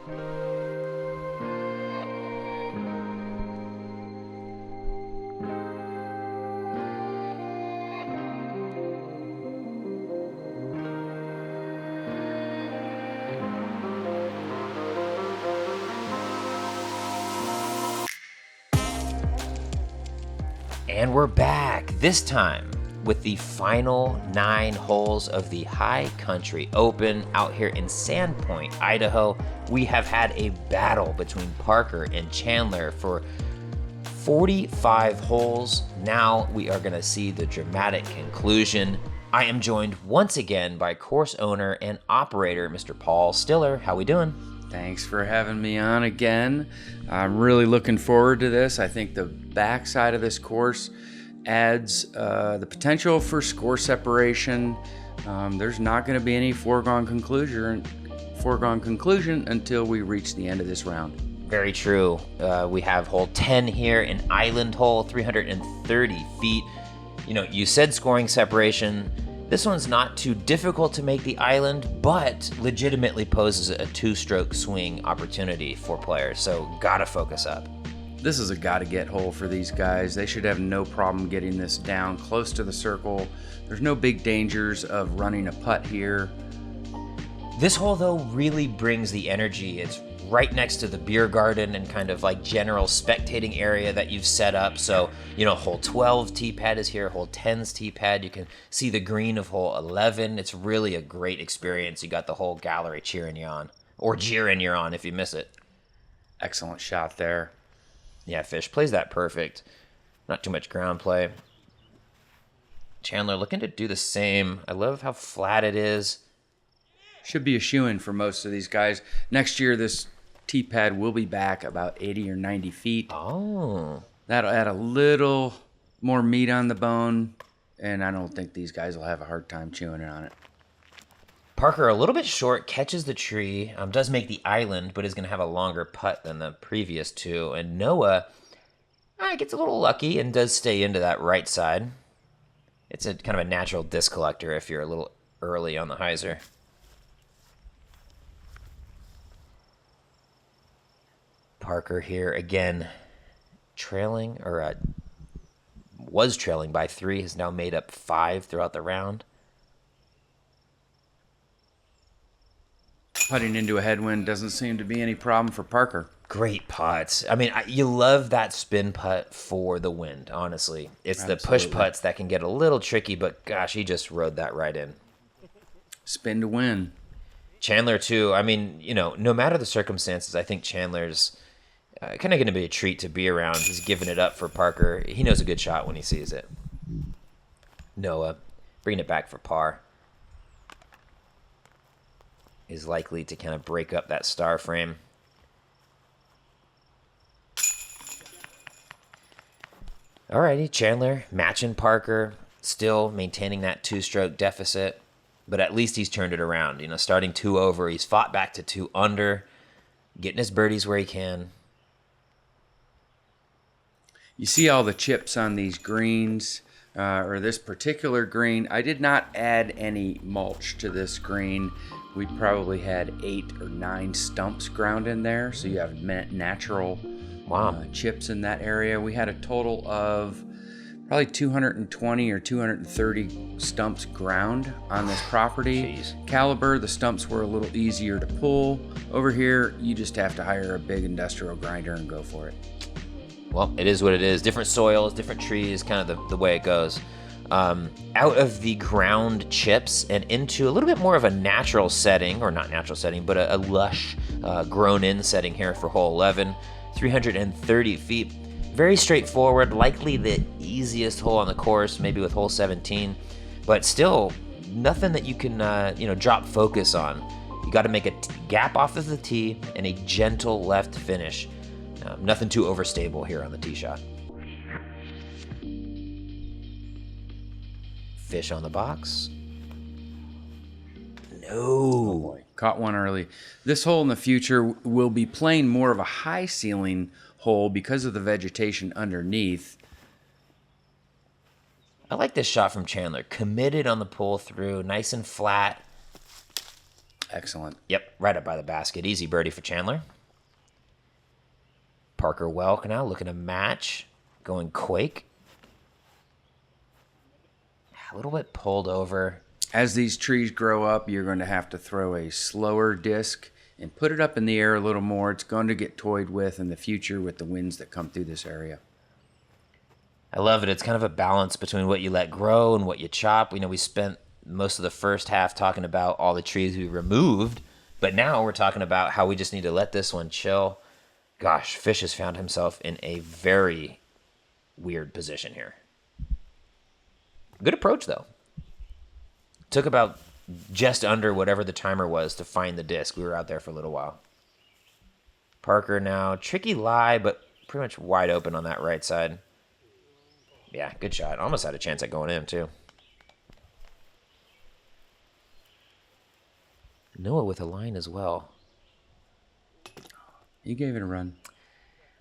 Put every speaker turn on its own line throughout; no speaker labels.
And we're back, this time with the final 9 holes of the High Country Open out here in Sandpoint, Idaho. We have had a battle between Parker and Chandler for 45 holes. Now we are gonna see the dramatic conclusion. I am joined once again by course owner and operator, Mr. Paul Stiller. How we doing?
Thanks for having me on again. I'm really looking forward to this. I think the backside of this course adds the potential for score separation. There's not going to be any foregone conclusion until we reach the end of this round.
Very true. We have hole 10 here, an island hole, 330 feet. You know, you said scoring separation. This one's not too difficult to make the island, but legitimately poses a 2-stroke swing opportunity for players, so gotta focus up.
This is a gotta-get hole for these guys. They should have no problem getting this down close to the circle. There's no big dangers of running a putt here.
This hole, though, really brings the energy. It's right next to the beer garden and kind of like general spectating area that you've set up. So, you know, hole 12 tee pad is here, hole 10's tee pad. You can see the green of hole 11. It's really a great experience. You got the whole gallery cheering you on, or jeering you on if you miss it.
Excellent shot there.
Yeah, Fish plays that perfect. Not too much ground play. Chandler looking to do the same. I love how flat it is.
Should be a shoo-in for most of these guys. Next year, this tee pad will be back about 80 or 90 feet.
Oh.
That'll add a little more meat on the bone, and I don't think these guys will have a hard time chewing on it.
Parker, a little bit short, catches the tree, does make the island, but is going to have a longer putt than the previous two. And Noah gets a little lucky and does stay into that right side. It's a kind of a natural disc collector if you're a little early on the hyzer. Parker here again, trailing, or was trailing by 3, has now made up 5 throughout the round.
Putting into a headwind doesn't seem to be any problem for Parker.
Great putts. I mean, you love that spin putt for the wind, honestly. It's
Absolutely.
The push putts that can get a little tricky, but gosh, he just rode that right in.
Spin to win.
Chandler, too. I mean, you know, no matter the circumstances, I think Chandler's kind of going to be a treat to be around. He's giving it up for Parker. He knows a good shot when he sees it. Noah, bringing it back for par, is likely to kind of break up that star frame. Alrighty, Chandler matching Parker, still maintaining that 2-stroke deficit, but at least he's turned it around. You know, starting 2 over, he's fought back to 2 under, getting his birdies where he can.
You see all the chips on these greens, or this particular green. I did not add any mulch to this green. We probably had 8 or 9 stumps ground in there, so you have natural chips in that area. We had a total of probably 220 or 230 stumps ground on this property.
Jeez.
Caliber, the stumps were a little easier to pull. Over here, you just have to hire a big industrial grinder and go for it.
Well, it is what it is. Different soils, different trees, kind of the way it goes. Out of the ground chips and into a little bit more of a natural setting, or not natural setting, but a lush, grown-in setting here for hole 11, 330 feet. Very straightforward, likely the easiest hole on the course, maybe with hole 17, but still nothing that you can, drop focus on. You got to make a gap off of the tee and a gentle left finish. Nothing too overstable here on the tee shot. Fish on the box. No.
Oh boy, caught one early. This hole in the future will be playing more of a high ceiling hole because of the vegetation underneath.
I like this shot from Chandler. Committed on the pull through, nice and flat.
excellent.
Yep, right up by the basket. Easy birdie for Chandler. Parker Welck now looking to match. Going Quake. A little bit pulled over.
As these trees grow up, you're going to have to throw a slower disc and put it up in the air a little more. It's going to get toyed with in the future with the winds that come through this area.
I love it. It's kind of a balance between what you let grow and what you chop. We spent most of the first half talking about all the trees we removed, but now we're talking about how we just need to let this one chill. Gosh, Fish has found himself in a very weird position here. Good approach, though. Took about just under whatever the timer was to find the disc. We were out there for a little while. Parker now, tricky lie, but pretty much wide open on that right side. Yeah, good shot. Almost had a chance at going in, too. Noah with a line as well.
You gave it a run.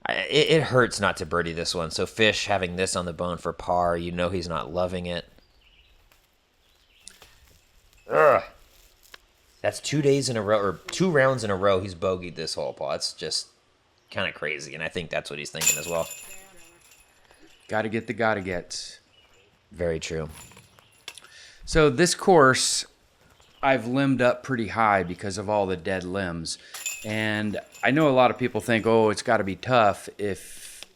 It hurts not to birdie this one. So Fish having this on the bone for par, he's not loving it. Ugh. That's 2 days in a row, or 2 rounds in a row he's bogeyed this hole, Paul. That's just kind of crazy, and I think that's what he's thinking as well.
Gotta get the gotta gets.
Very true.
So this course, I've limbed up pretty high because of all the dead limbs. And I know a lot of people think, oh, it's got to be tough if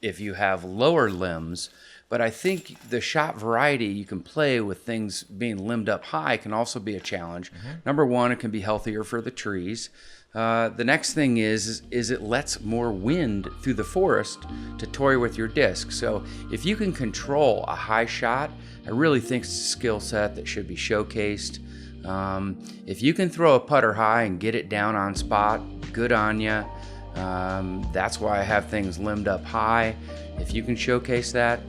you have lower limbs. But I think the shot variety you can play with things being limbed up high can also be a challenge. Mm-hmm. Number one, it can be healthier for the trees. The next thing is it lets more wind through the forest to toy with your disc. So if you can control a high shot, I really think it's a skill set that should be showcased. If you can throw a putter high and get it down on spot, good on ya. That's why I have things limbed up high. If you can showcase that.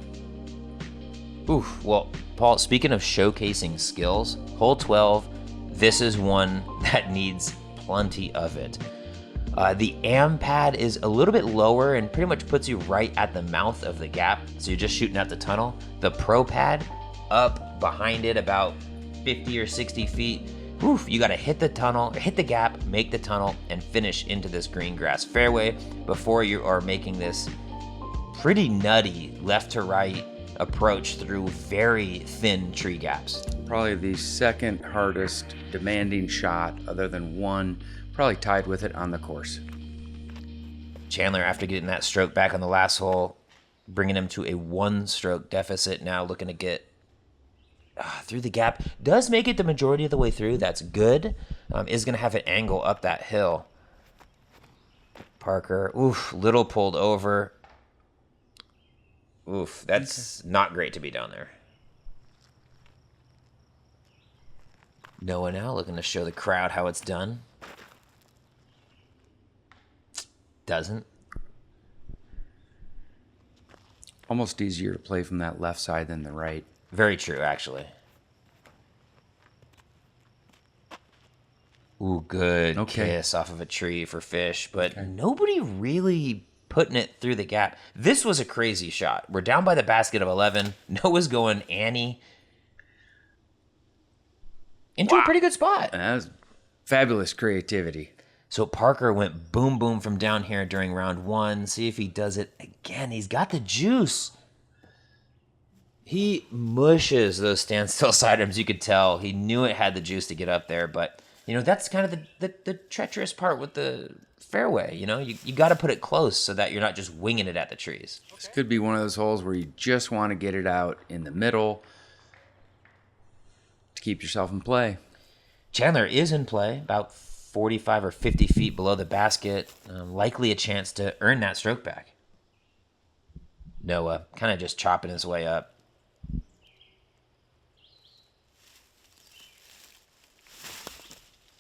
Oof. Well, Paul, speaking of showcasing skills, hole 12, this is one that needs plenty of it. The AM pad is a little bit lower and pretty much puts you right at the mouth of the gap, so you're just shooting out the tunnel. The pro pad up behind it about 50 or 60 feet. Oof, you got to hit the tunnel, hit the gap, make the tunnel, and finish into this green grass fairway before you are making this pretty nutty left to right approach through very thin tree gaps.
Probably the second hardest demanding shot, other than one, probably tied with it on the course.
Chandler, after getting that stroke back on the last hole, bringing him to a 1-stroke deficit now, looking to get through the gap. Does make it the majority of the way through. That's good. Is going to have an angle up that hill. Parker, oof, little pulled over. Oof, that's not great to be down there. Noah now looking to show the crowd how it's done. Doesn't.
Almost easier to play from that left side than the right.
Very true, actually. Ooh, good kiss off of a tree for Fish, but nobody really putting it through the gap. This was a crazy shot. We're down by the basket of 11. Noah's going Annie into a pretty good spot.
That was fabulous creativity.
So Parker went boom, boom from down here during round 1. See if he does it again. He's got the juice. He mushes those standstill sidearms. You could tell he knew it had the juice to get up there, but that's kind of the treacherous part with the fairway. You got to put it close so that you're not just winging it at the trees.
This could be one of those holes where you just want to get it out in the middle to keep yourself in play.
Chandler is in play, about 45 or 50 feet below the basket. Likely a chance to earn that stroke back. Noah kind of just chopping his way up.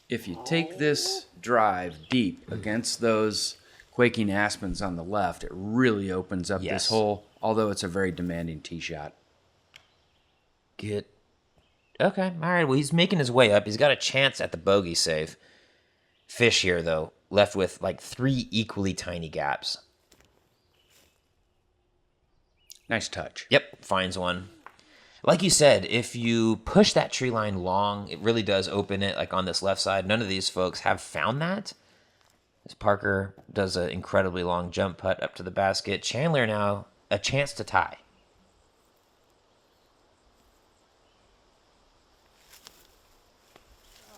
If you take this drive deep against those quaking aspens on the left, it really opens up this hole, although it's a very demanding tee shot.
Okay, all right. Well, he's making his way up. He's got a chance at the bogey save. Fish here, though, left with like 3 equally tiny gaps.
Nice touch.
Yep, finds one. Like you said, if you push that tree line long, it really does open it, like on this left side. None of these folks have found that. As Parker does an incredibly long jump putt up to the basket. Chandler now a chance to tie.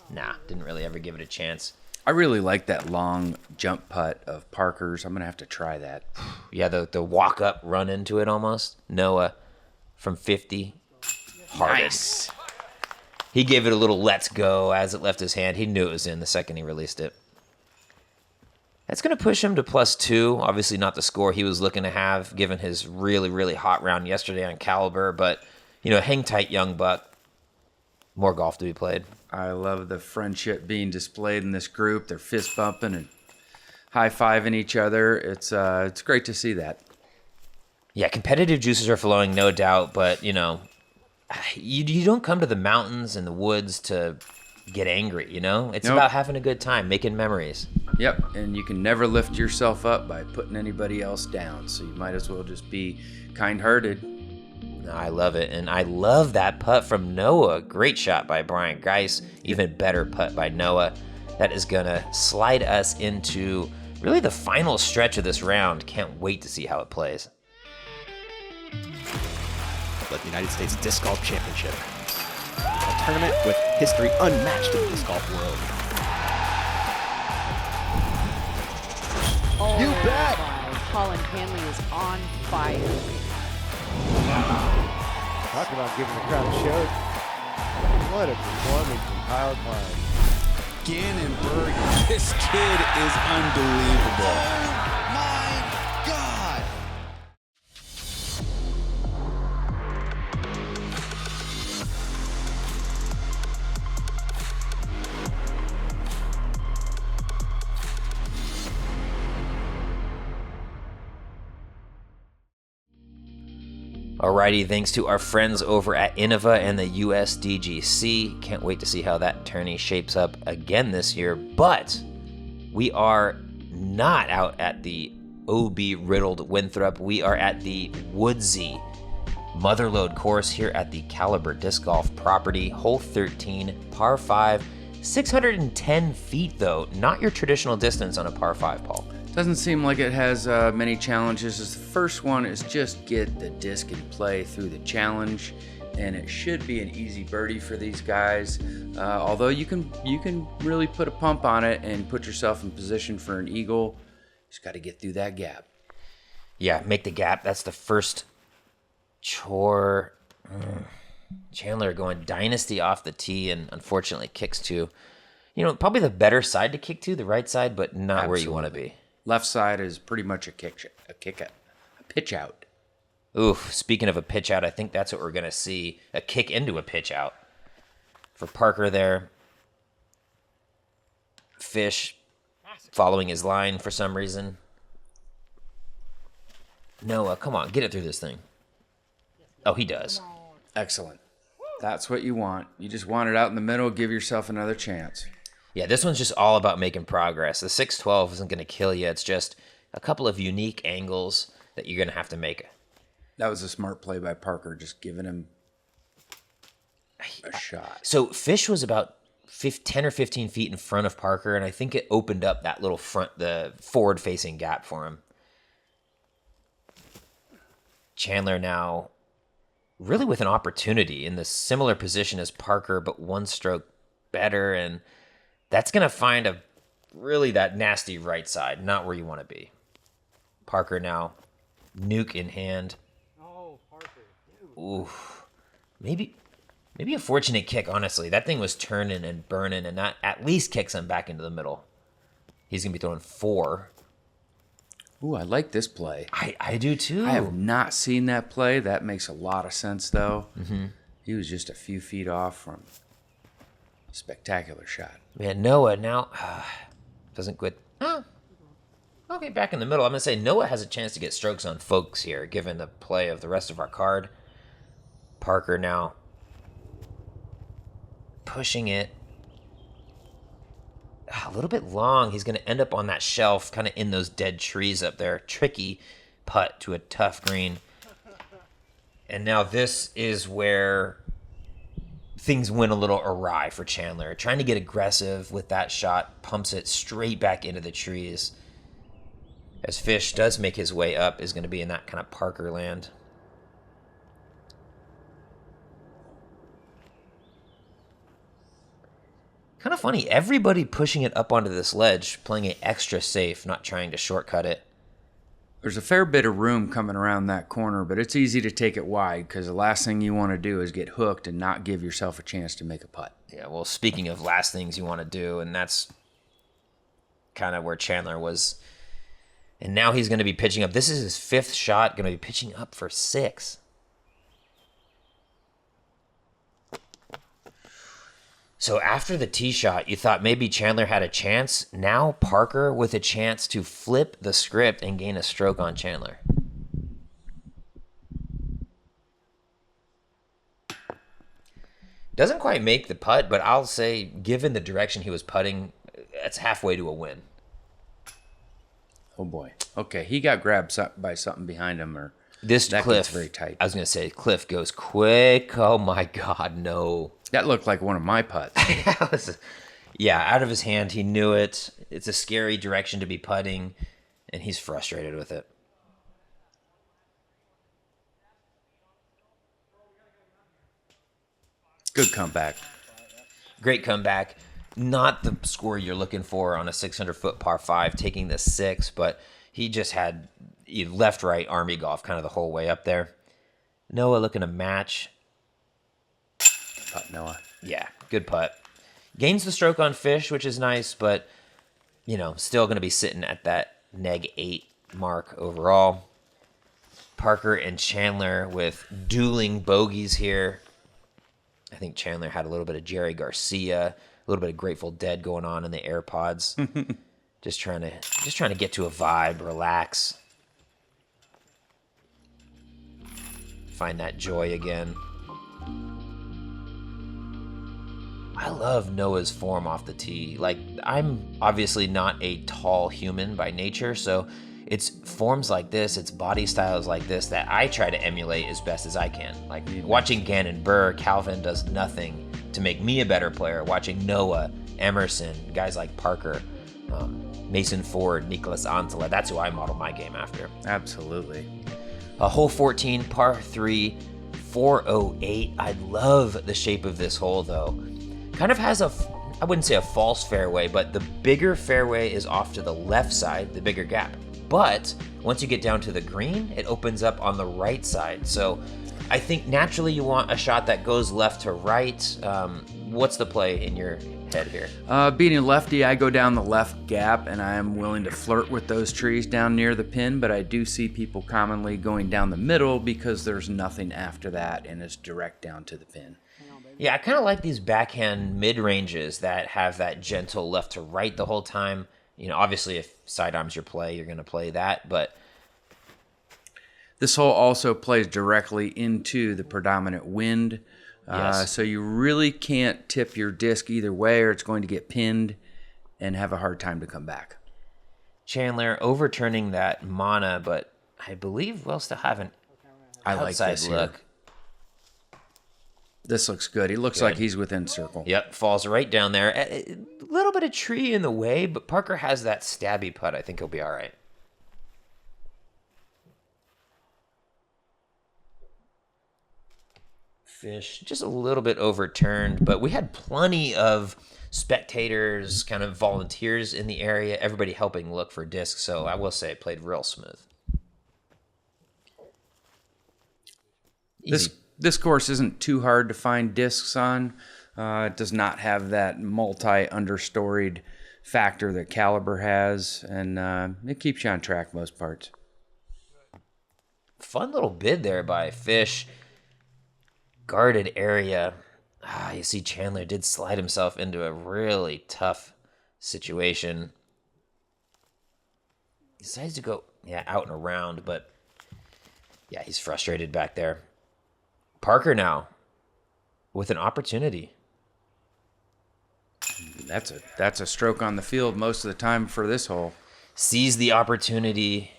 Nah, didn't really ever give it a chance.
I really like that long jump putt of Parker's. I'm going to have to try that.
Yeah, the walk up, run into it almost. Noah from 50. Hardest.
Nice.
He gave it a little let's go as it left his hand. He knew it was in the second he released it. That's going to push him to +2. Obviously not the score he was looking to have, given his really, really hot round yesterday on Caliber. But, hang tight, young buck. More golf to be played.
I love the friendship being displayed in this group. They're fist bumping and high-fiving each other. It's great to see that.
Yeah, competitive juices are flowing, no doubt. But, you don't come to the mountains and the woods to get angry, It's
Nope.
about having a good time, making memories.
Yep, and you can never lift yourself up by putting anybody else down, so you might as well just be kind-hearted.
No, I love it, and I love that putt from Noah. Great shot by Brian Geis. Even better putt by Noah. That is going to slide us into really the final stretch of this round. Can't wait to see how it plays.
The United States Disc Golf Championship. A tournament with history unmatched in the disc golf world.
Oh,
You bet!
Colin Hanley is on fire.
Talk about giving the crowd a show. What a performance from Kyle Klein.
Gannonberg, this kid is unbelievable.
Oh my God!
Alrighty, thanks to our friends over at Innova and the USDGC. Can't wait to see how that tourney shapes up again this year. But we are not out at the OB-riddled Winthrop. We are at the woodsy Motherlode course here at the Caliber Disc Golf property. Hole 13, par 5, 610 feet though. Not your traditional distance on a par 5, Paul.
Doesn't seem like it has many challenges. The first one is just get the disc in play through the challenge, and it should be an easy birdie for these guys. Although you can really put a pump on it and put yourself in position for an eagle. Just got to get through that gap.
Yeah, make the gap. That's the first chore. Chandler going dynasty off the tee and unfortunately kicks to, probably the better side to kick to, the right side, but not where you want to be.
Left side is pretty much a pitch out.
Oof, speaking of a pitch out, I think that's what we're going to see. A kick into a pitch out for Parker there. Fish following his line for some reason. Noah, come on, get it through this thing. Oh, he does.
Excellent. That's what you want. You just want it out in the middle, give yourself another chance.
Yeah, this one's just all about making progress. The 612 isn't going to kill you. It's just a couple of unique angles that you're going to have to make.
That was a smart play by Parker, just giving him a shot.
So Fish was about 10 or 15 feet in front of Parker, and I think it opened up that little the forward-facing gap for him. Chandler now really with an opportunity in the similar position as Parker, but one stroke better, and that's going to find that nasty right side, not where you want to be. Parker now, nuke in hand.
Oh, Parker.
Ooh, maybe a fortunate kick, honestly. That thing was turning and burning, and that at least kicks him back into the middle. He's going to be throwing 4.
Ooh, I like this play.
I do too.
I have not seen that play. That makes a lot of sense, though.
Mm-hmm.
He was just a few feet off from a spectacular shot.
Man, Noah now doesn't quit. Oh, okay, back in the middle. I'm going to say Noah has a chance to get strokes on folks here, given the play of the rest of our card. Parker now pushing it a little bit long. He's going to end up on that shelf, kind of in those dead trees up there. Tricky putt to a tough green. And now this is where things went a little awry for Chandler. Trying to get aggressive with that shot, pumps it straight back into the trees. As Fish does make his way up, is going to be in that kind of Parker land. Kind of funny. Everybody pushing it up onto this ledge, playing it extra safe, not trying to shortcut it.
There's a fair bit of room coming around that corner, but it's easy to take it wide because the last thing you want to do is get hooked and not give yourself a chance to make a putt.
Yeah, well, speaking of last things you want to do, and that's kind of where Chandler was. And now he's going to be pitching up. This is his 5th shot, going to be pitching up for 6. So after the tee shot, you thought maybe Chandler had a chance. Now Parker with a chance to flip the script and gain a stroke on Chandler. Doesn't quite make the putt, but I'll say, given the direction he was putting, that's halfway to a win.
Oh boy. Okay, he got grabbed by something behind him, or
This
that
Cliff,
gets very tight.
I was going to say, Cliff goes quick. Oh my God, no.
That looked like one of my putts.
Yeah, out of his hand. He knew it. It's a scary direction to be putting, and he's frustrated with it.
Good comeback.
Great comeback. Not the score you're looking for on a 600-foot par 5, taking the 6, but he just had left-right army golf kind of the whole way up there. Noah looking to match.
Putt, Noah.
Yeah, good putt. Gains the stroke on Fish, which is nice, but, still going to be sitting at that -8 mark overall. Parker and Chandler with dueling bogeys here. I think Chandler had a little bit of Jerry Garcia, a little bit of Grateful Dead going on in the AirPods. just trying to get to a vibe, relax. Find that joy again. I love Noah's form off the tee. Like, I'm obviously not a tall human by nature, so it's forms like this, it's body styles like this that I try to emulate as best as I can. Like, watching Gannon Burr, Calvin does nothing to make me a better player. Watching Noah, Emerson, guys like Parker, Mason Ford, Nicholas Antela, that's who I model my game after.
Absolutely.
Hole 14, par 3, 408. I love the shape of this hole, though. Kind of has I wouldn't say a false fairway, but the bigger fairway is off to the left side, the bigger gap. But once you get down to the green, it opens up on the right side. So I think naturally you want a shot that goes left to right. What's the play in your head here?
Being a lefty, I go down the left gap, and I am willing to flirt with those trees down near the pin, but I do see people commonly going down the middle because there's nothing after that, and it's direct down to the pin.
Yeah, I kind of like these backhand mid-ranges that have that gentle left to right the whole time. Obviously, if sidearms your play, you're going to play that, but
this hole also plays directly into the predominant wind,
Yes.
so you really can't tip your disc either way, or it's going to get pinned and have a hard time to come back.
Chandler overturning that mana, but I believe we'll still have an
I like
outside
this here.
look.
This looks good. He looks like he's within circle.
Yep, falls right down there. A little bit of tree in the way, but Parker has that stabby putt. I think he'll be all right. Fish just a little bit overturned, but we had plenty of spectators, kind of volunteers in the area, everybody helping look for discs, so I will say it played real smooth. Easy.
This course isn't too hard to find discs on. It does not have that multi-understoried factor that Caliber has, and it keeps you on track most parts.
Fun little bid there by Fish. Guarded area. You see Chandler did slide himself into a really tough situation. He decides to go, out and around, but he's frustrated back there. Parker with an opportunity.
That's a stroke on the field most of the time for this hole.
Sees the opportunity,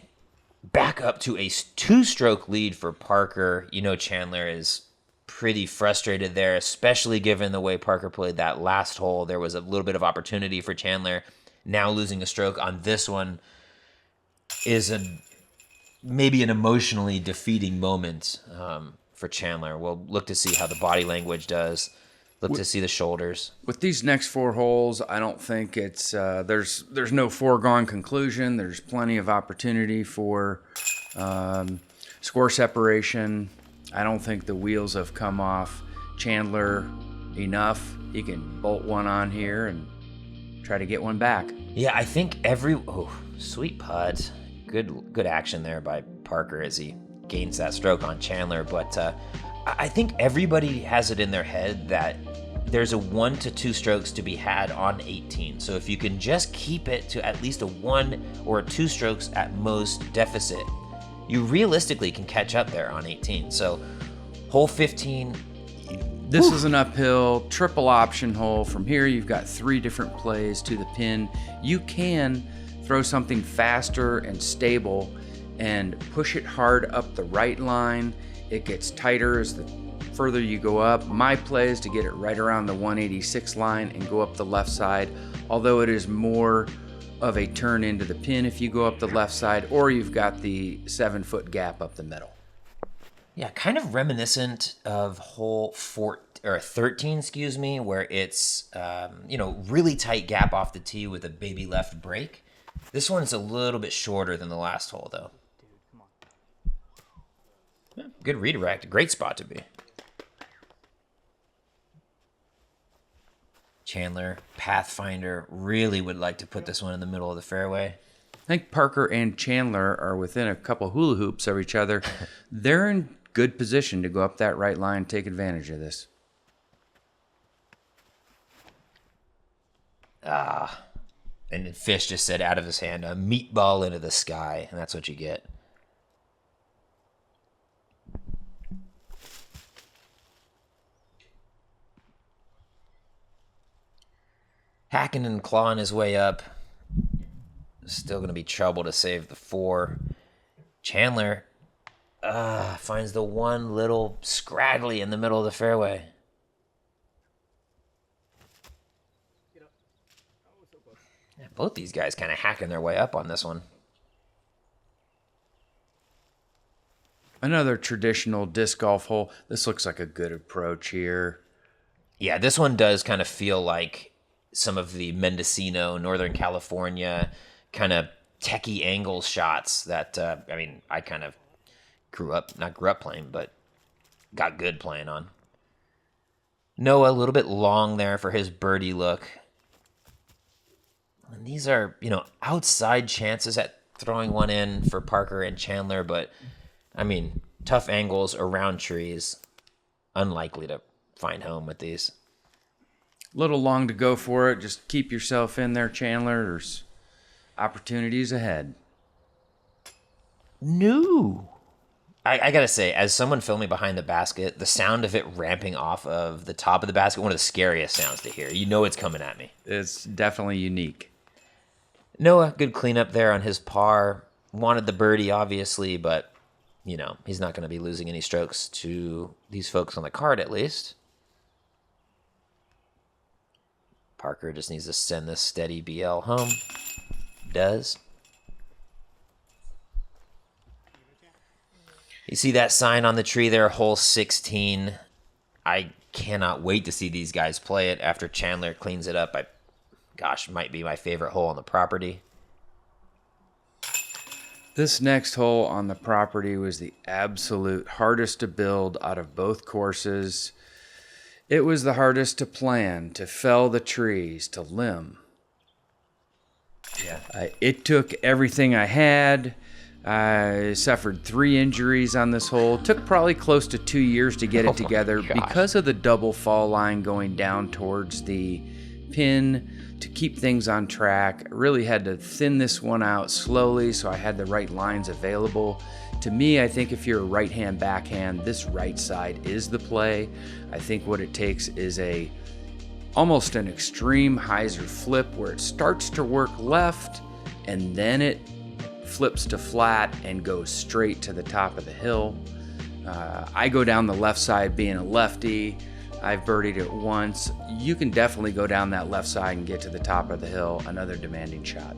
back up to a 2-stroke lead for Parker. You know, Chandler is pretty frustrated there, especially given the way Parker played that last hole. There was a little bit of opportunity for Chandler. Now losing a stroke on this one is maybe an emotionally defeating moment for Chandler. We'll look to see how the body language does. Look to see the shoulders.
With these next 4 holes, I don't think it's there's no foregone conclusion. There's plenty of opportunity for score separation. I don't think the wheels have come off Chandler enough. He can bolt one on here and try to get one back.
Yeah, I think sweet putt. Good action there by Parker as he gains that stroke on Chandler. But I think everybody has it in their head that there's a 1 to 2 strokes to be had on 18. So if you can just keep it to at least a 1 or a 2 strokes at most deficit, you realistically can catch up there on 18. So hole 15.
This is an uphill triple option hole. From here, you've got 3 different plays to the pin. You can throw something faster and stable and push it hard up the right line. It gets tighter as the further you go up. My play is to get it right around the 186 line and go up the left side, although it is more of a turn into the pin if you go up the left side, or you've got the 7-foot gap up the middle.
Yeah, kind of reminiscent of hole 13, where it's really tight gap off the tee with a baby left break. This one's a little bit shorter than the last hole, though. Yeah, good redirect, great spot to be. Chandler, Pathfinder, really would like to put this one in the middle of the fairway.
I think Parker and Chandler are within a couple hula hoops of each other. They're in good position to go up that right line and take advantage of this.
And then Fish just said out of his hand, a meatball into the sky, and that's what you get. Hacking and clawing his way up. Still going to be trouble to save the 4. Chandler finds the one little scraggly in the middle of the fairway. Yeah, both these guys kind of hacking their way up on this one.
Another traditional disc golf hole. This looks like a good approach here.
Yeah, this one does kind of feel like some of the Mendocino, Northern California kind of techie angle shots that, I kind of not grew up playing, but got good playing on. Noah, a little bit long there for his birdie look. And these are, outside chances at throwing one in for Parker and Chandler, but, tough angles around trees. Unlikely to find home with these.
Little long to go for it. Just keep yourself in there, Chandler. There's opportunities ahead.
No. I gotta say, as someone filming behind the basket, the sound of it ramping off of the top of the basket, one of the scariest sounds to hear. You know it's coming at me.
It's definitely unique.
Noah, good cleanup there on his par. Wanted the birdie, obviously, but, he's not going to be losing any strokes to these folks on the card, at least. Parker just needs to send this steady BL home. Does. You see that sign on the tree there, hole 16. I cannot wait to see these guys play it after Chandler cleans it up. Might be my favorite hole on the property.
This next hole on the property was the absolute hardest to build out of both courses. It was the hardest to plan, to fell the trees, to limb.
Yeah.
It took everything I had. I suffered 3 injuries on this hole. Took probably close to 2 years to get it together because of the double fall line going down towards the pin to keep things on track. I really had to thin this one out slowly so I had the right lines available. To me, I think if you're a right-hand backhand, this right side is the play. I think what it takes is almost an extreme hyzer flip where it starts to work left and then it flips to flat and goes straight to the top of the hill. I go down the left side being a lefty. I've birdied it once. You can definitely go down that left side and get to the top of the hill. Another demanding shot.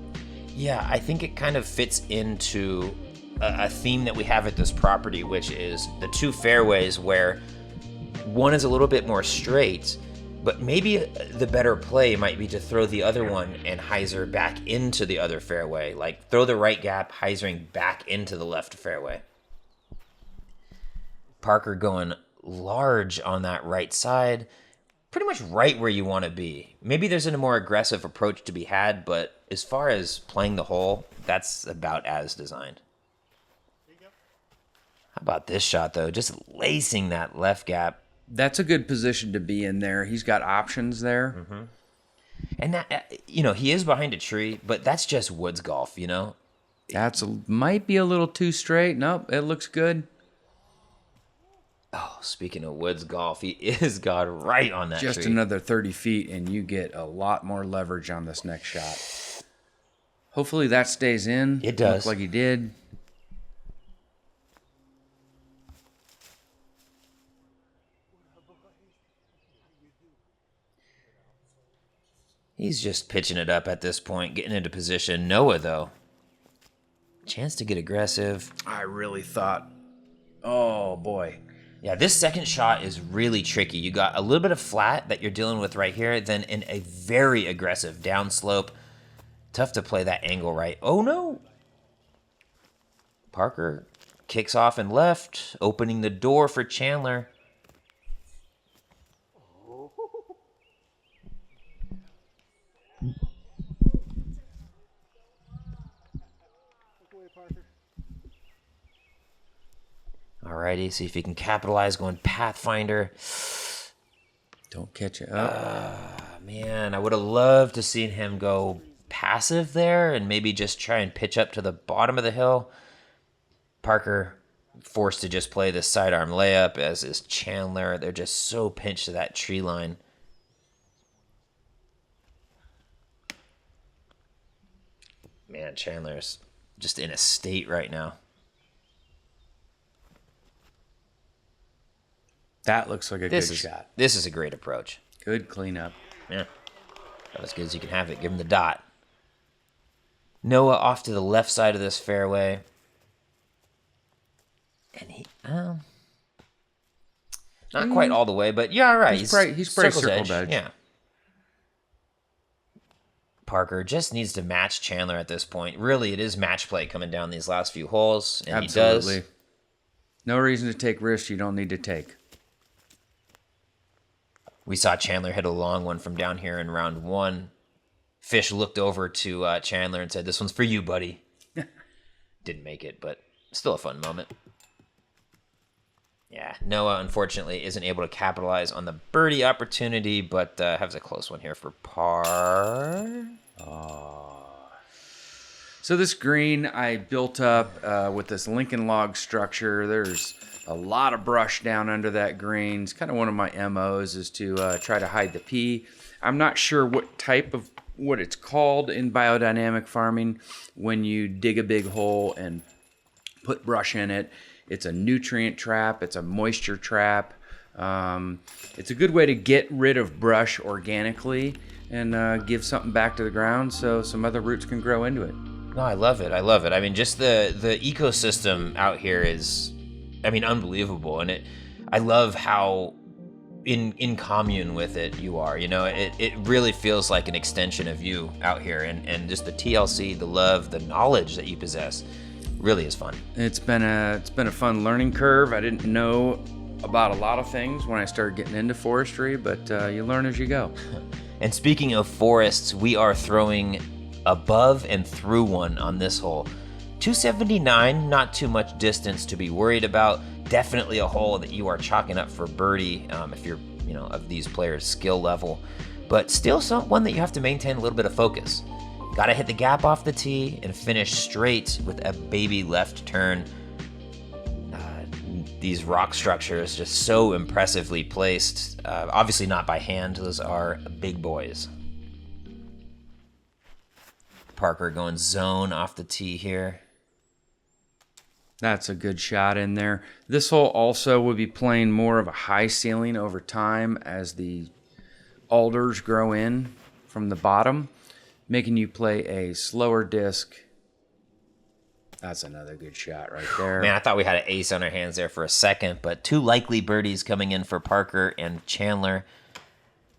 Yeah, I think it kind of fits into a theme that we have at this property, which is the two fairways where one is a little bit more straight, but maybe the better play might be to throw the other one and hyzer back into the other fairway. Like throw the right gap, hyzering back into the left fairway. Parker going large on that right side, pretty much right where you want to be. Maybe there's a more aggressive approach to be had, but as far as playing the hole, that's about as designed. How about this shot, though? Just lacing that left gap.
That's a good position to be in there. He's got options there.
Mm-hmm. And that, he is behind a tree, but that's just woods golf,
Might be a little too straight. Nope, it looks good.
Oh, speaking of woods golf, he is got right on that
Just
tree.
another 30 feet, and you get a lot more leverage on this next shot. Hopefully that stays in.
It does.
Looks like he did.
He's just pitching it up at this point, getting into position. Noah, though, chance to get aggressive.
I really thought, oh, boy.
Yeah, this second shot is really tricky. You got a little bit of flat that you're dealing with right here, then in a very aggressive downslope. Tough to play that angle right. Oh, no. Parker kicks off and left, opening the door for Chandler. Alrighty, see if he can capitalize going Pathfinder.
Don't catch it up.
Man, I would have loved to seen him go passive there and maybe just try and pitch up to the bottom of the hill. Parker forced to just play this sidearm layup, as is Chandler. They're just so pinched to that tree line. Man, Chandler's just in a state right now.
That looks like a good shot.
This is a great approach.
Good cleanup.
Yeah. About as good as you can have it. Give him the dot. Noah off to the left side of this fairway. And he, not quite all the way, but yeah, all right.
He's pretty circled edge.
Yeah. Parker just needs to match Chandler at this point. Really, it is match play coming down these last few holes, and
Absolutely.
he does.
No reason to take risks you don't need to take.
We saw Chandler hit a long one from down here in round one. Fish looked over to Chandler and said, "This one's for you, buddy." Didn't make it, but still a fun moment. Yeah, Noah, unfortunately, isn't able to capitalize on the birdie opportunity, but has a close one here for par.
So this green I built up with this Lincoln log structure. There's a lot of brush down under that green. It's kind of one of my MOs is to try to hide the pea. I'm not sure what it's called in biodynamic farming when you dig a big hole and put brush in it. It's a nutrient trap. It's a moisture trap. It's a good way to get rid of brush organically and give something back to the ground so some other roots can grow into it.
No, I love it. I love it. I mean, just the ecosystem out here is, unbelievable. And I love how in commune with it you are. It really feels like an extension of you out here, and just the TLC, the love, the knowledge that you possess really is fun.
It's been a fun learning curve. I didn't know about a lot of things when I started getting into forestry, but you learn as you go.
And speaking of forests, we are throwing above and through one on this hole. 279, not too much distance to be worried about. Definitely a hole that you are chalking up for birdie if you're, of these players' skill level. But still one that you have to maintain a little bit of focus. Got to hit the gap off the tee and finish straight with a baby left turn. These rock structures just so impressively placed. Obviously not by hand. Those are big boys. Parker going zone off the tee here.
That's a good shot in there. This hole also would be playing more of a high ceiling over time as the alders grow in from the bottom, making you play a slower disc. That's another good shot right there.
Man, I thought we had an ace on our hands there for a second, but 2 likely birdies coming in for Parker and Chandler.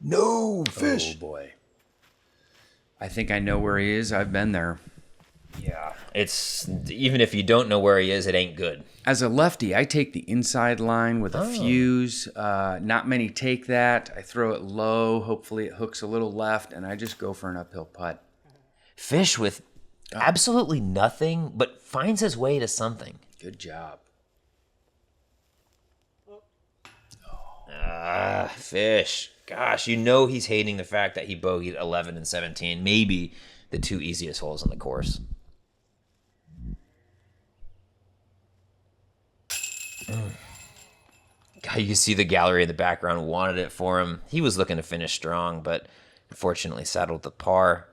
No fish.
Oh, boy. I think I know where he is. I've been there.
Yeah, it's even if you don't know where he is, it ain't good.
As a lefty, I take the inside line with a fuse. Not many take that. I throw it low. Hopefully it hooks a little left, and I just go for an uphill putt.
Fish with absolutely nothing, but finds his way to something.
Good job.
Fish. Gosh, you know he's hating the fact that he bogeyed 11 and 17, maybe the 2 easiest holes on the course. God, you can see the gallery in the background wanted it for him. He was looking to finish strong, but unfortunately saddled the par.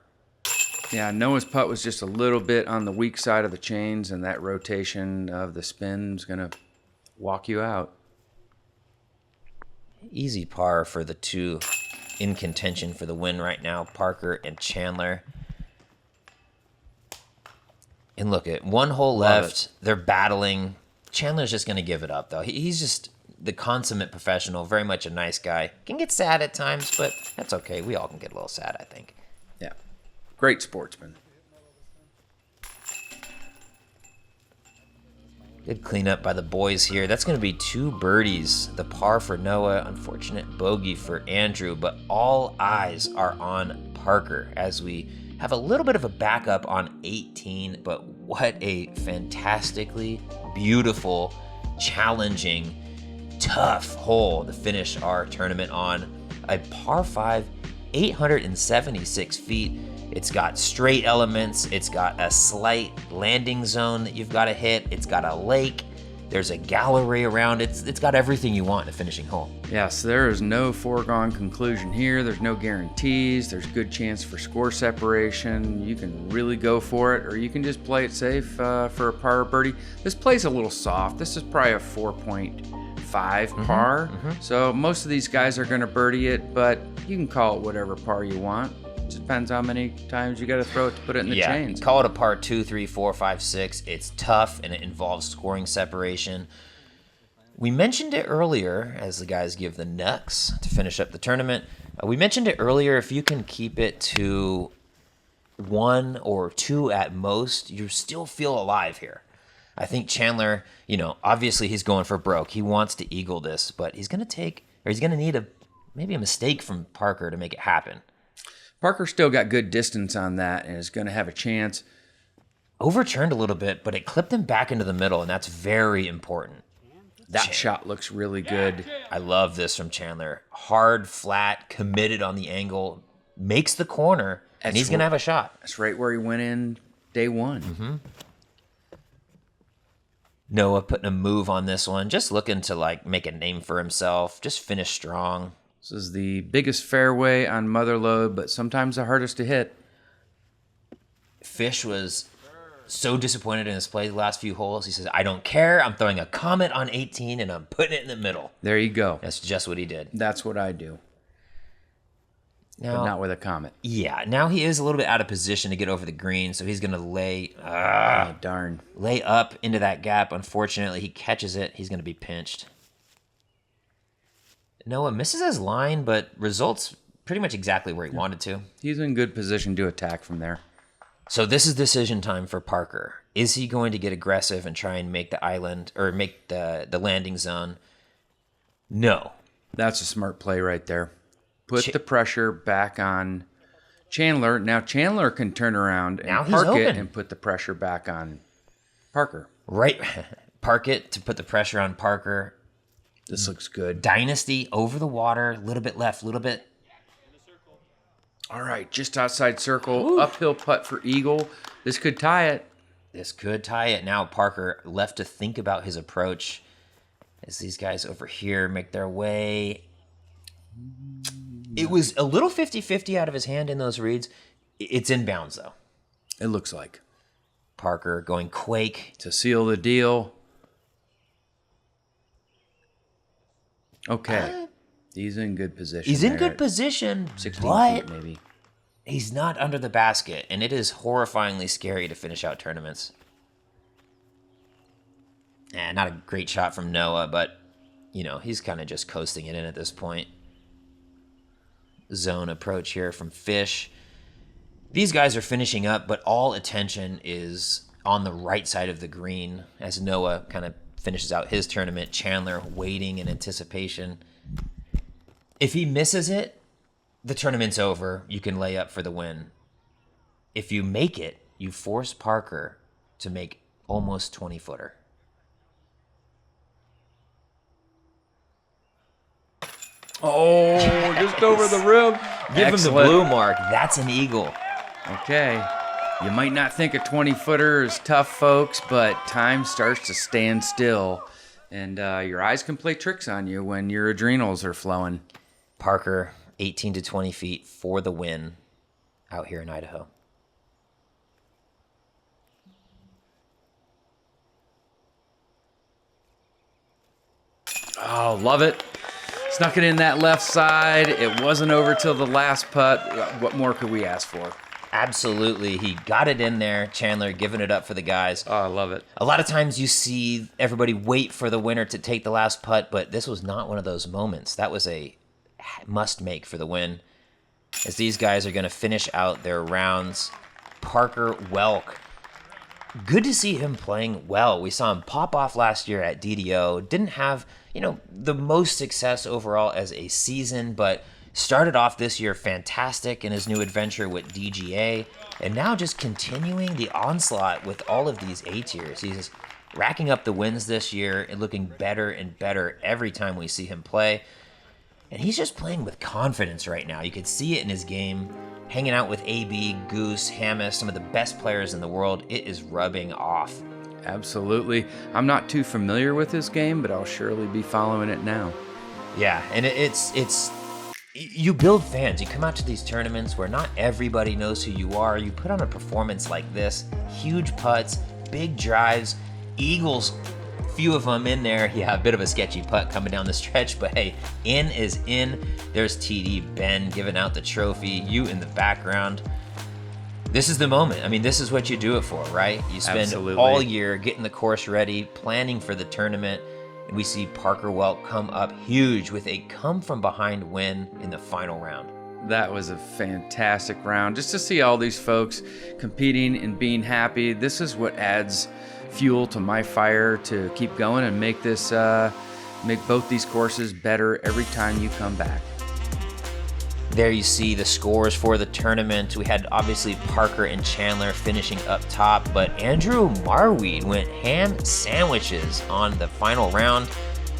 Yeah, Noah's putt was just a little bit on the weak side of the chains, and that rotation of the spin is going to walk you out.
Easy par for the 2 in contention for the win right now, Parker and Chandler. And look, at 1 hole left. They're battling. Chandler's just going to give it up, though. He's just the consummate professional, very much a nice guy. Can get sad at times, but that's okay. We all can get a little sad, I think.
Yeah. Great sportsman.
Good cleanup by the boys here. That's going to be 2 birdies. The par for Noah, unfortunate bogey for Andrew, but all eyes are on Parker as we have a little bit of a backup on 18, but what a fantastically beautiful, challenging, tough hole to finish our tournament on. A par 5, 876 feet. It's got straight elements. It's got a slight landing zone that you've got to hit. It's got a lake. There's a gallery around it. It's got everything you want in a finishing hole.
Yes, there is no foregone conclusion here. There's no guarantees. There's good chance for score separation. You can really go for it, or you can just play it safe for a par or birdie. This play's a little soft. This is probably a 4.5 par. So most of these guys are going to birdie it, but you can call it whatever par you want. It depends how many times you got to throw it to put it in the chains.
Call it a par 2, 3, 4, 5, 6. It's tough, and it involves scoring separation. We mentioned it earlier as the guys give the knucks to finish up the tournament. We mentioned it earlier. If you can keep it to 1 or 2 at most, you still feel alive here. I think Chandler, obviously he's going for broke. He wants to eagle this, but he's going to need maybe a mistake from Parker to make it happen.
Parker still got good distance on that and is going to have a chance.
Overturned a little bit, but it clipped him back into the middle, and that's very important.
That shot looks really good.
I love this from Chandler. Hard, flat, committed on the angle, makes the corner, and he's going to have a shot.
That's right where he went in day 1.
Noah putting a move on this one, just looking to make a name for himself, just finish strong.
This is the biggest fairway on Mother Lode, but sometimes the hardest to hit.
Fish was so disappointed in his play the last few holes. He says, I don't care. I'm throwing a Comet on 18, and I'm putting it in the middle.
There you go.
That's just what he did.
That's what I do.
Now,
but not with a Comet.
Yeah, now he is a little bit out of position to get over the green, so he's going to lay up into that gap. Unfortunately, he catches it. He's going to be pinched. Noah misses his line, but results pretty much exactly where he wanted to.
He's in good position to attack from there.
So this is decision time for Parker. Is he going to get aggressive and try and make the island or make the landing zone? No.
That's a smart play right there. Put the pressure back on Chandler. Now Chandler can turn around and park it and put the pressure back on Parker.
Right. Park it to put the pressure on Parker.
This looks good.
Dynasty over the water, a little bit left, a little bit.
All right, just outside circle. Ooh. Uphill putt for eagle. This could tie it.
This could tie it. Now Parker left to think about his approach as these guys over here make their way. It was a little 50-50 out of his hand in those reads. It's inbounds, though.
It looks like.
Parker going quake.
To seal the deal. Okay. He's in good position.
He's in
there
good
at
position,
16
but
feet maybe.
he's not under the basket, and it is horrifyingly scary to finish out tournaments. And not a great shot from Noah, but, he's kind of just coasting it in at this point. Zone approach here from Fish. These guys are finishing up, but all attention is on the right side of the green as Noah kind of finishes out his tournament. Chandler waiting in anticipation. If he misses it, the tournament's over. You can lay up for the win. If you make it, you force Parker to make almost 20-footer.
Oh, just over the rim.
Give him the blue mark. That's an eagle.
Okay. You might not think a 20-footer is tough, folks, but time starts to stand still, and your eyes can play tricks on you when your adrenals are flowing.
Parker, 18 to 20 feet for the win out here in Idaho.
Oh, love it. Snuck it in that left side. It wasn't over till the last putt. What more could we ask for?
Absolutely. He got it in there. Chandler giving it up for the guys.
Oh, I love it.
A lot of times you see everybody wait for the winner to take the last putt, but this was not one of those moments. That was a must-make for the win. As these guys are going to finish out their rounds. Parker Welck. Good to see him playing well. We saw him pop off last year at DDO. Didn't have, the most success overall as a season, but started off this year fantastic in his new adventure with DGA, and now just continuing the onslaught with all of these A-tiers. He's racking up the wins this year and looking better and better every time we see him play. And he's just playing with confidence right now. You could see it in his game. Hanging out with AB, Goose, Hammis, some of the best players in the world. It is rubbing off.
Absolutely. I'm not too familiar with his game, but I'll surely be following it now.
Yeah, and it's you build fans. You come out to these tournaments where not everybody knows who you are. You put on a performance like this, huge putts, big drives, eagles, few of them in there. Yeah, a bit of a sketchy putt coming down the stretch, but hey, in is in. There's TD Ben giving out the trophy, you in the background. This is the moment. I mean, this is what you do it for, right? You spend
Absolutely.
all year getting the course ready, planning for the tournament, and we see Parker Welck come up huge with a come-from-behind win in the final round.
That was a fantastic round. Just to see all these folks competing and being happy, this is what adds fuel to my fire to keep going and make this, make both these courses better every time you come back.
There you see the scores for the tournament. We had obviously Parker and Chandler finishing up top, but Andrew Marweed went ham sandwiches on the final round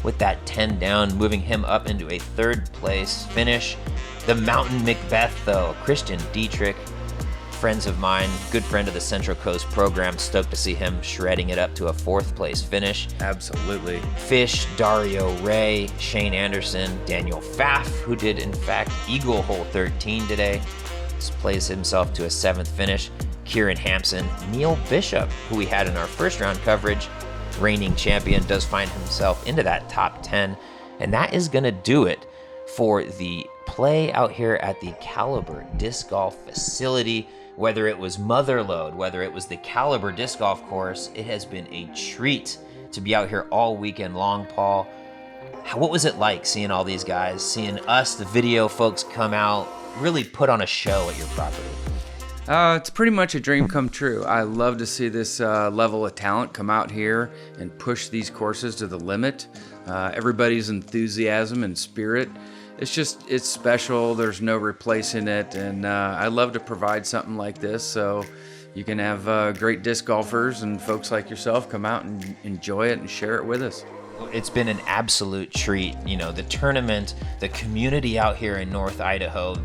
with that 10 down, moving him up into a third place finish. The Mountain Macbeth, though, Christian Dietrich, friends of mine, good friend of the Central Coast program, stoked to see him shredding it up to a fourth place finish.
Absolutely.
Fish, Dario Ray, Shane Anderson, Daniel Pfaff, who did in fact Eagle Hole 13 today, plays himself to a seventh finish. Kieran Hampson, Neil Bishop, who we had in our first round coverage, reigning champion, does find himself into that top 10, and that is going to do it for the play out here at the Caliber Disc Golf facility. Whether it was Motherlode, whether it was the Caliber Disc Golf course, it has been a treat to be out here all weekend long, Paul. What was it like seeing all these guys, seeing us, the video folks, come out, really put on a show at your property?
It's pretty much a dream come true. I love to see this level of talent come out here and push these courses to the limit. Everybody's enthusiasm and spirit, it's special. There's no replacing it, and I love to provide something like this so you can have great disc golfers and folks like yourself come out and enjoy it and share it with us.
It's been an absolute treat. The tournament, the community out here in North Idaho,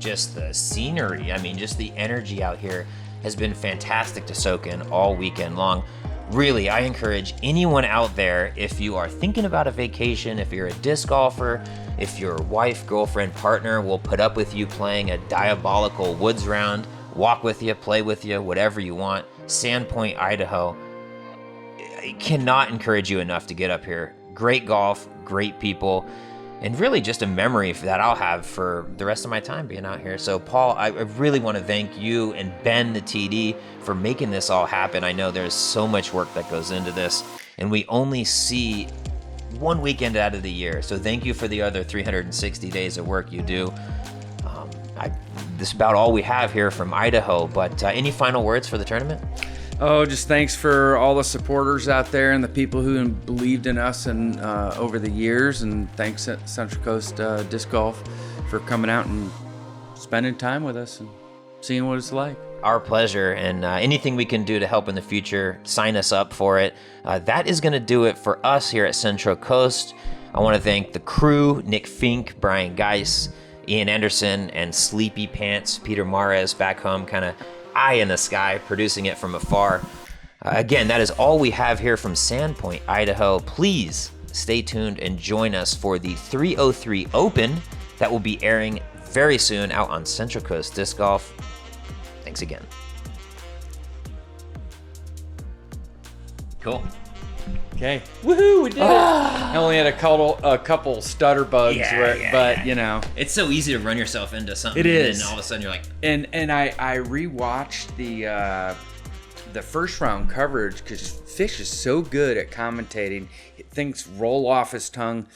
just the scenery, just the energy out here has been fantastic to soak in all weekend long. Really, I encourage anyone out there, if you are thinking about a vacation, if you're a disc golfer, if your wife, girlfriend, partner will put up with you playing a diabolical woods round, walk with you, play with you, whatever you want, Sandpoint, Idaho, I cannot encourage you enough to get up here. Great golf, great people. and really just a memory that I'll have for the rest of my time being out here. So Paul, I really want to thank you and Ben, the TD, for making this all happen. I know there's so much work that goes into this, and we only see one weekend out of the year. So thank you for the other 360 days of work you do. This is about all we have here from Idaho, but any final words for the tournament?
Oh, just thanks for all the supporters out there and the people who believed in us and over the years, and thanks at Central Coast Disc Golf for coming out and spending time with us and seeing what it's like.
Our pleasure, and anything we can do to help in the future, sign us up for it. That is going to do it for us here at Central Coast. I want to thank the crew, Nick Fink, Brian Geis, Ian Anderson, and Sleepy Pants, Peter Mares back home, kind of eye in the sky, producing it from afar. Again, that is all we have here from Sandpoint, Idaho. Please stay tuned and join us for the 303 Open that will be airing very soon out on Central Coast Disc Golf. Thanks again. Cool.
Okay. Woohoo! We did it. I only had a couple stutter bugs, but you know,
it's so easy to run yourself into something.
It is.
And then all of a sudden you're like,
and I rewatched the first round coverage because Fish is so good at commentating. Things roll off his tongue.